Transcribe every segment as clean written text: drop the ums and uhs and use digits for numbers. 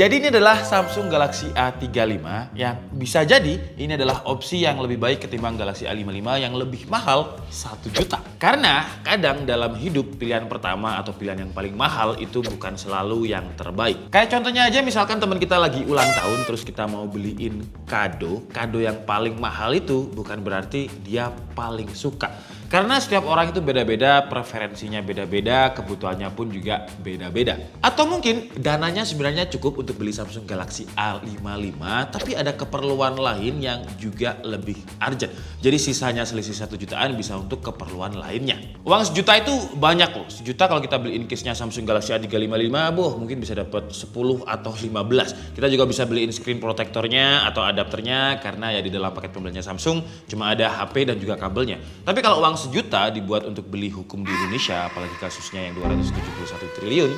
Jadi ini adalah Samsung Galaxy A35 yang bisa jadi ini adalah opsi yang lebih baik ketimbang Galaxy A55 yang lebih mahal 1 juta. Karena kadang dalam hidup pilihan pertama atau pilihan yang paling mahal itu bukan selalu yang terbaik. Kayak contohnya aja misalkan teman kita lagi ulang tahun terus kita mau beliin kado yang paling mahal itu bukan berarti dia paling suka. Karena setiap orang itu beda-beda, preferensinya beda-beda, kebutuhannya pun juga beda-beda. Atau mungkin dananya sebenarnya cukup untuk beli Samsung Galaxy A55, tapi ada keperluan lain yang juga lebih urgent. Jadi sisanya selisih 1 jutaan bisa untuk keperluan lainnya. Uang sejuta itu banyak loh. Sejuta kalau kita beliin case-nya Samsung Galaxy A355, mungkin bisa dapat 10 atau 15. Kita juga bisa beliin screen protectornya atau adapternya karena ya di dalam paket pembeliannya Samsung cuma ada HP dan juga kabelnya. Tapi kalau uang sejuta dibuat untuk beli hukum di Indonesia, apalagi kasusnya yang 271 triliun,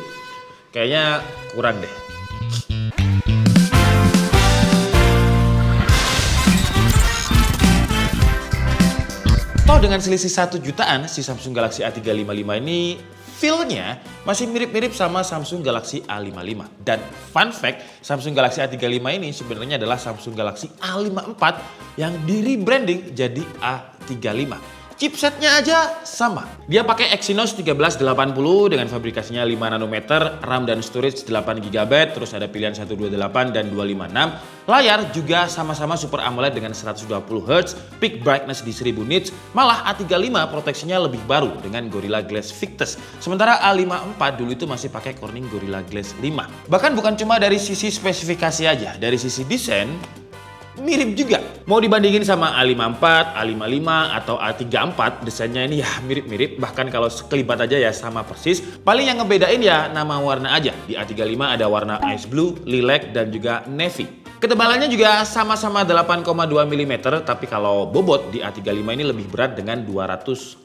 kayaknya kurang deh. Toh dengan selisih 1 jutaan, si Samsung Galaxy A355 ini feel-nya masih mirip-mirip sama Samsung Galaxy A55. Dan fun fact, Samsung Galaxy A35 ini sebenarnya adalah Samsung Galaxy A54 yang di-rebranding jadi A35. Chipsetnya aja sama. Dia pakai Exynos 1380 dengan fabrikasinya 5 nanometer, RAM dan storage 8 GB, terus ada pilihan 128 dan 256. Layar juga sama-sama Super AMOLED dengan 120 Hz, peak brightness di 1000 nits. Malah A35 proteksinya lebih baru dengan Gorilla Glass Victus. Sementara A54 dulu itu masih pakai Corning Gorilla Glass 5. Bahkan bukan cuma dari sisi spesifikasi aja, dari sisi desain mirip juga. Mau dibandingin sama A54, A55 atau A34, desainnya ini ya mirip-mirip. Bahkan kalau sekelibat aja ya sama persis. Paling yang ngebedain ya nama warna aja. Di A35 ada warna Ice Blue, Lilac, dan juga Navy. Ketebalannya juga sama-sama 8,2 mm, tapi kalau bobot di A35 ini lebih berat dengan 205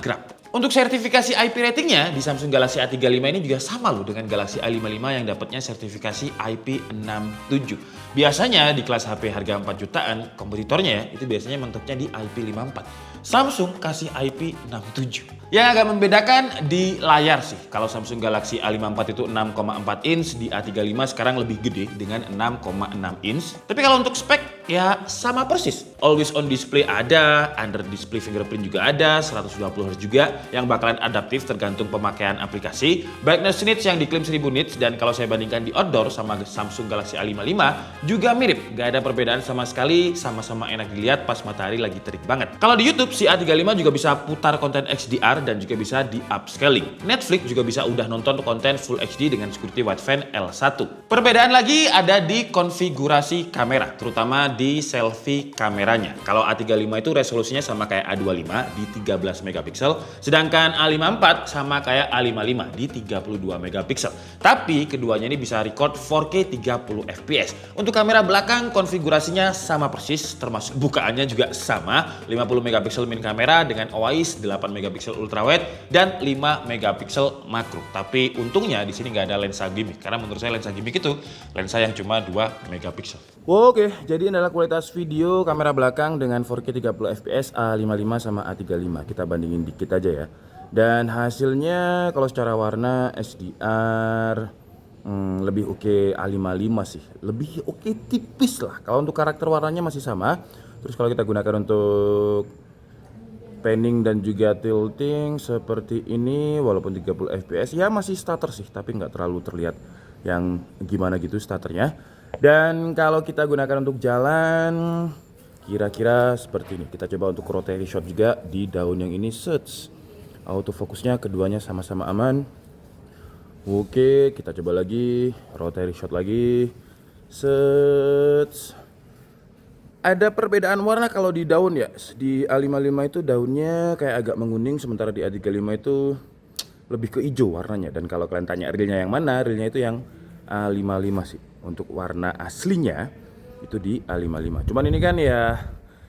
gram. Untuk sertifikasi IP ratingnya di Samsung Galaxy A35 ini juga sama loh dengan Galaxy A55 yang dapatnya sertifikasi IP67. Biasanya di kelas HP harga 4 jutaan, kompetitornya ya, itu biasanya mentoknya di IP54. Samsung kasih IP67. Yang agak membedakan di layar sih. Kalau Samsung Galaxy A54 itu 6,4 inch, di A35 sekarang lebih gede dengan 6,6 inch. Tapi kalau untuk spek ya sama persis. Always on display ada, under display fingerprint juga ada, 120 Hz juga yang bakalan adaptif tergantung pemakaian aplikasi. Brightness nits yang diklaim 1000 nits, dan kalau saya bandingkan di outdoor sama Samsung Galaxy A55 juga mirip. Gak ada perbedaan sama sekali, sama-sama enak dilihat pas matahari lagi terik banget. Kalau di YouTube si A35 juga bisa putar konten HDR dan juga bisa di upscaling. Netflix juga bisa udah nonton konten Full HD dengan security wideband L1. Perbedaan lagi ada di konfigurasi kamera, terutama di selfie kameranya. Kalau A35 itu resolusinya sama kayak A25 di 13 megapiksel, sedangkan A54 sama kayak A55 di 32 megapiksel. Tapi keduanya ini bisa record 4K 30 fps. Untuk kamera belakang konfigurasinya sama persis, termasuk bukaannya juga sama, 50 megapiksel main kamera dengan OIS, 8 megapiksel ultrawide dan 5 megapiksel makro. Tapi untungnya di sini nggak ada lensa gimmick, karena menurut saya lensa gimmick itu lensa yang cuma 2 megapiksel. Oke, jadi ini adalah kualitas video kamera belakang dengan 4K 30 fps A55 sama A35. Kita bandingin dikit aja ya. Dan hasilnya kalau secara warna HDR lebih oke A55 sih. Lebih oke tipis lah. Kalau untuk karakter warnanya masih sama. Terus kalau kita gunakan untuk panning dan juga tilting seperti ini, walaupun 30 fps ya masih stutter sih, tapi nggak terlalu terlihat yang gimana gitu stutternya. Dan kalau kita gunakan untuk jalan kira-kira seperti ini. Kita coba untuk rotary shot juga di daun yang ini. Search autofokusnya keduanya sama-sama aman. Oke, kita coba lagi rotary shot lagi. Search. Ada perbedaan warna kalau di daun ya. Di A55 itu daunnya kayak agak menguning, sementara di A35 itu lebih ke hijau warnanya. Dan kalau kalian tanya realnya yang mana, realnya itu yang A55 sih. Untuk warna aslinya itu di A55. Cuman ini kan ya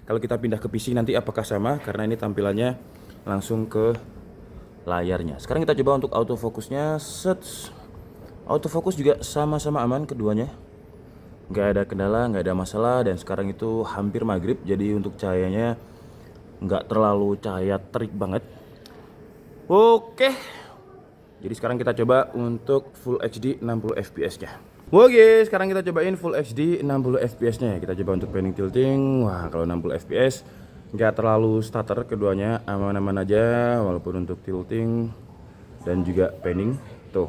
kalau kita pindah ke PC nanti apakah sama, karena ini tampilannya langsung ke layarnya. Sekarang kita coba untuk autofokusnya. Set. Autofokus juga sama-sama aman keduanya. Nggak ada kendala, nggak ada masalah. Dan sekarang itu hampir maghrib, jadi untuk cahayanya nggak terlalu cahaya terik banget. Oke. Jadi sekarang kita coba untuk Full HD 60 fps nya. Oke, sekarang kita cobain Full HD 60 fps-nya ya. Kita coba untuk panning tilting. Wah, kalau 60 fps nggak terlalu stutter, keduanya aman-aman aja. Walaupun untuk tilting dan juga panning, tuh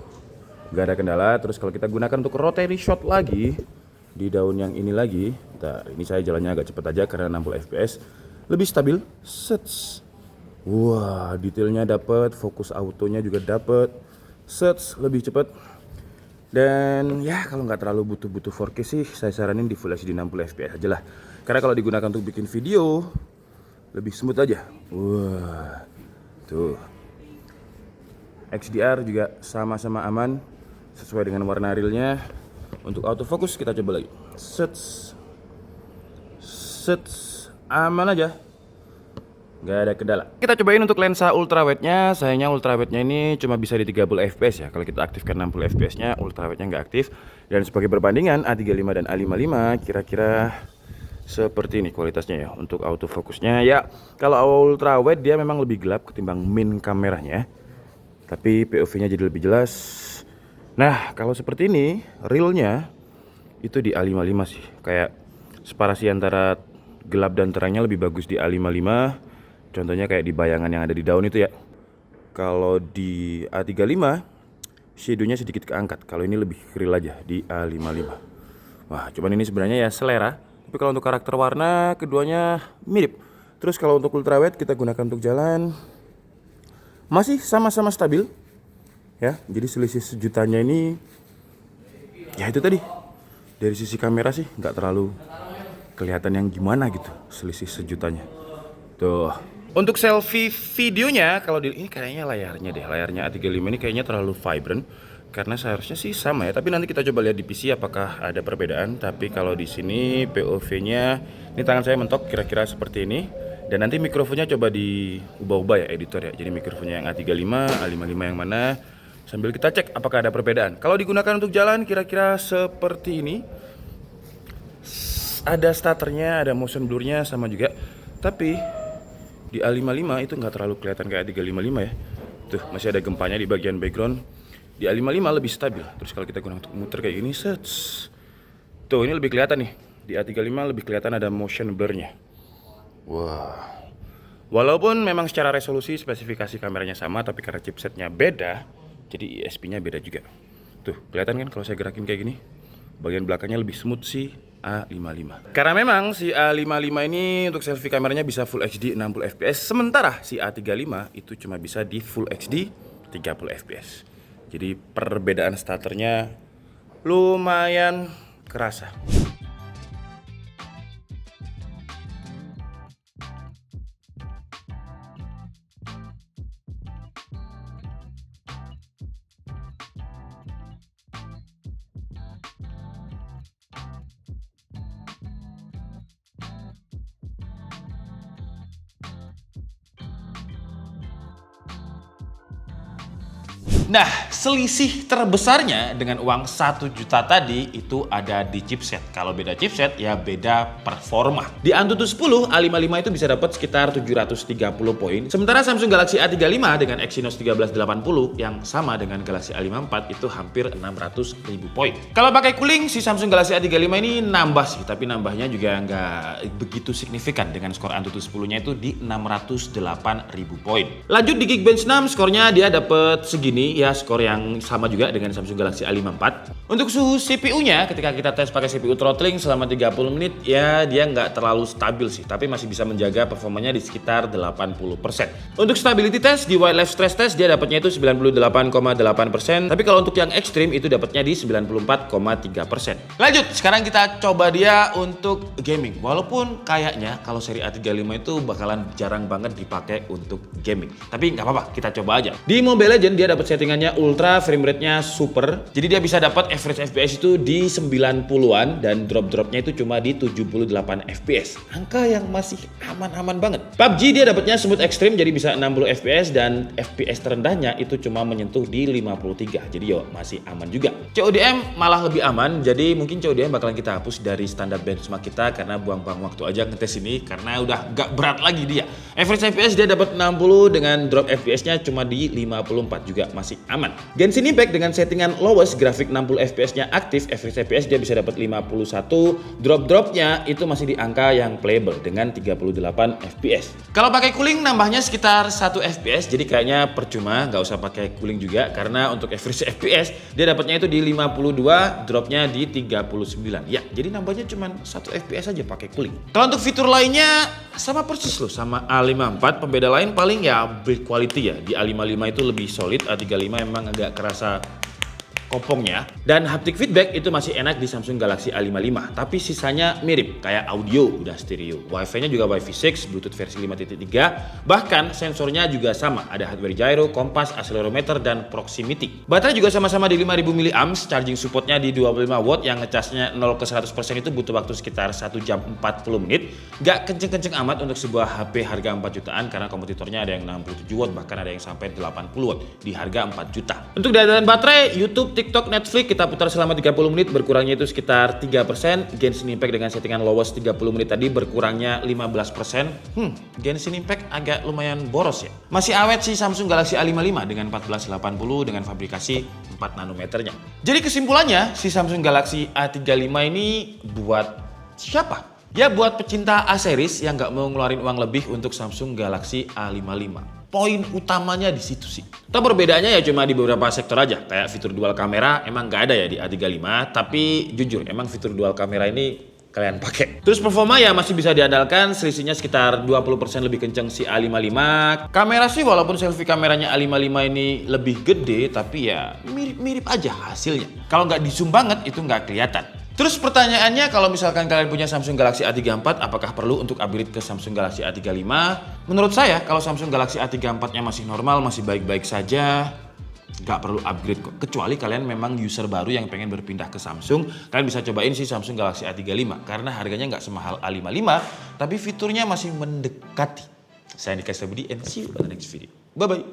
nggak ada kendala. Terus kalau kita gunakan untuk rotary shot lagi di daun yang ini lagi, ini saya jalannya agak cepet aja karena 60 fps lebih stabil. Sets. Wah, detailnya dapet, fokus autonya juga dapet. Sets lebih cepet. Dan ya kalau nggak terlalu butuh 4K sih, saya saranin di Full HD 60 fps aja lah. Karena kalau digunakan untuk bikin video lebih smooth aja. Wah, tuh. XDR juga sama-sama aman sesuai dengan warna realnya. Untuk autofocus kita coba lagi. Sets, aman aja. Gak ada kendala. Kita cobain untuk lensa ultrawide-nya. Sayangnya ultrawide-nya ini cuma bisa di 30 fps ya. Kalau kita aktifkan 60 fps-nya, ultrawide-nya nggak aktif. Dan sebagai perbandingan A35 dan A55 kira-kira seperti ini kualitasnya ya. Untuk autofokusnya ya, kalau ultrawide dia memang lebih gelap ketimbang min kameranya. Tapi POV-nya jadi lebih jelas. Nah, kalau seperti ini, real-nya itu di A55 sih. Kayak separasi antara gelap dan terangnya lebih bagus di A55. Contohnya kayak di bayangan yang ada di daun itu ya. Kalau di A35 shadow-nya sedikit keangkat. Kalau ini lebih real aja di A55. Wah, cuman ini sebenarnya ya selera. Tapi kalau untuk karakter warna keduanya mirip. Terus kalau untuk ultrawide kita gunakan untuk jalan masih sama-sama stabil. Ya, jadi selisih sejutanya ini ya itu tadi. Dari sisi kamera sih nggak terlalu kelihatan yang gimana gitu selisih sejutanya. Tuh. Untuk selfie videonya, kalau di ini kayaknya layarnya deh, layarnya A35 ini kayaknya terlalu vibrant karena seharusnya sih sama ya. Tapi nanti kita coba lihat di PC apakah ada perbedaan. Tapi kalau di sini POV-nya, ini tangan saya mentok kira-kira seperti ini. Dan nanti mikrofonnya coba diubah-ubah ya editor ya. Jadi mikrofonnya yang A35, A55 yang mana? Sambil kita cek apakah ada perbedaan. Kalau digunakan untuk jalan kira-kira seperti ini. Ada stutternya, ada motion blurnya sama juga. Tapi di A55 itu nggak terlalu kelihatan kayak A355 ya. Tuh masih ada gempanya di bagian background. Di A55 lebih stabil. Terus kalau kita gunakan untuk muter kayak gini, tuh ini lebih kelihatan nih. Di A35 lebih kelihatan ada motion blurnya. Wah. Walaupun memang secara resolusi spesifikasi kameranya sama, tapi karena chipsetnya beda, jadi ISP-nya beda juga. Tuh kelihatan kan kalau saya gerakin kayak gini. Bagian belakangnya lebih smooth sih A55. Karena memang si A55 ini untuk selfie kameranya bisa Full HD 60 fps, sementara si A35 itu cuma bisa di Full HD 30 fps. Jadi perbedaan starternya lumayan kerasa. Nah, selisih terbesarnya dengan uang 1 juta tadi itu ada di chipset. Kalau beda chipset, ya beda performa. Di Antutu 10, A55 itu bisa dapat sekitar 730 poin. Sementara Samsung Galaxy A35 dengan Exynos 1380 yang sama dengan Galaxy A54 itu hampir 600.000 poin. Kalau pakai cooling, si Samsung Galaxy A35 ini nambah sih, tapi nambahnya juga nggak begitu signifikan dengan skor Antutu 10-nya itu di 608.000 poin. Lanjut di Geekbench 6, skornya dia dapat segini. Ya skor yang sama juga dengan Samsung Galaxy A54. Untuk suhu CPU-nya ketika kita tes pakai CPU throttling selama 30 menit ya dia nggak terlalu stabil sih, tapi masih bisa menjaga performanya di sekitar 80%. Untuk stability test di wildlife stress test dia dapatnya itu 98,8%, tapi kalau untuk yang ekstrim itu dapatnya di 94,3%. Lanjut, sekarang kita coba dia untuk gaming. Walaupun kayaknya kalau seri A35 itu bakalan jarang banget dipakai untuk gaming, tapi nggak apa-apa, kita coba aja. Di Mobile Legends dia dapat settingannya ultra, frame rate-nya super. Jadi dia bisa dapat average FPS itu di 90-an dan drop-dropnya itu cuma di 78 FPS. Angka yang masih aman-aman banget. PUBG dia dapatnya smooth extreme jadi bisa 60 FPS dan FPS terendahnya itu cuma menyentuh di 53. Jadi yo masih aman juga. CODM malah lebih aman. Jadi mungkin CODM bakalan kita hapus dari standar benchmark kita karena buang-buang waktu aja ngetes ini karena udah gak berat lagi dia. Average FPS dia dapat 60 dengan drop FPS-nya cuma di 54 juga masih aman. Genshin Impact dengan settingan lowest grafik 60 fps-nya aktif, average fps dia bisa dapat 51, drop-dropnya itu masih di angka yang playable dengan 38 fps. Kalau pakai cooling nambahnya sekitar 1 fps, jadi kayaknya percuma nggak usah pakai cooling juga karena untuk average fps dia dapatnya itu di 52, dropnya di 39. Ya, jadi nambahnya cuma 1 fps aja pakai cooling. Kalau untuk fitur lainnya sama persis loh sama A54, pembeda lain paling ya build quality ya. Di A55 itu lebih solid, A35 memang agak kerasa kopongnya. Dan haptic feedback itu masih enak di Samsung Galaxy A55, tapi sisanya mirip, kayak audio udah stereo. Wi-Fi-nya juga Wi-Fi 6, Bluetooth versi 5.3, bahkan sensornya juga sama, ada hardware gyro, kompas, accelerometer, dan proximity. Baterai juga sama-sama di 5000 mAh, charging supportnya di 25 watt, yang ngecasnya 0 ke 100% itu butuh waktu sekitar 1 jam 40 menit. Gak kenceng-kenceng amat untuk sebuah HP harga 4 jutaan, karena kompetitornya ada yang 67 watt, bahkan ada yang sampai 80 watt di harga 4 juta. Untuk daya tahan baterai, YouTube, TikTok, Netflix kita putar selama 30 menit, berkurangnya itu sekitar 3%. Genshin Impact dengan settingan lowest 30 menit tadi berkurangnya 15%. Genshin Impact agak lumayan boros ya. Masih awet sih Samsung Galaxy A55 dengan 1480 dengan fabrikasi 4 nanometernya. Jadi kesimpulannya, si Samsung Galaxy A35 ini buat siapa? Ya buat pecinta A series yang nggak mau ngeluarin uang lebih untuk Samsung Galaxy A55. Poin utamanya di situ sih. Tapi perbedaannya ya cuma di beberapa sektor aja. Kayak fitur dual kamera emang nggak ada ya di A35. Tapi jujur emang fitur dual kamera ini kalian pakai. Terus performa ya masih bisa diandalkan, selisihnya sekitar 20% lebih kenceng si A55. Kamera sih walaupun selfie kameranya A55 ini lebih gede, tapi ya mirip-mirip aja hasilnya. Kalau nggak di zoom banget itu nggak kelihatan. Terus pertanyaannya, kalau misalkan kalian punya Samsung Galaxy A34, apakah perlu untuk upgrade ke Samsung Galaxy A35? Menurut saya, kalau Samsung Galaxy A34-nya masih normal, masih baik-baik saja, nggak perlu upgrade kok. Kecuali kalian memang user baru yang pengen berpindah ke Samsung, kalian bisa cobain sih Samsung Galaxy A35, karena harganya nggak semahal A55, tapi fiturnya masih mendekati. Saya Andika Sabudi, and see you on the next video. Bye-bye.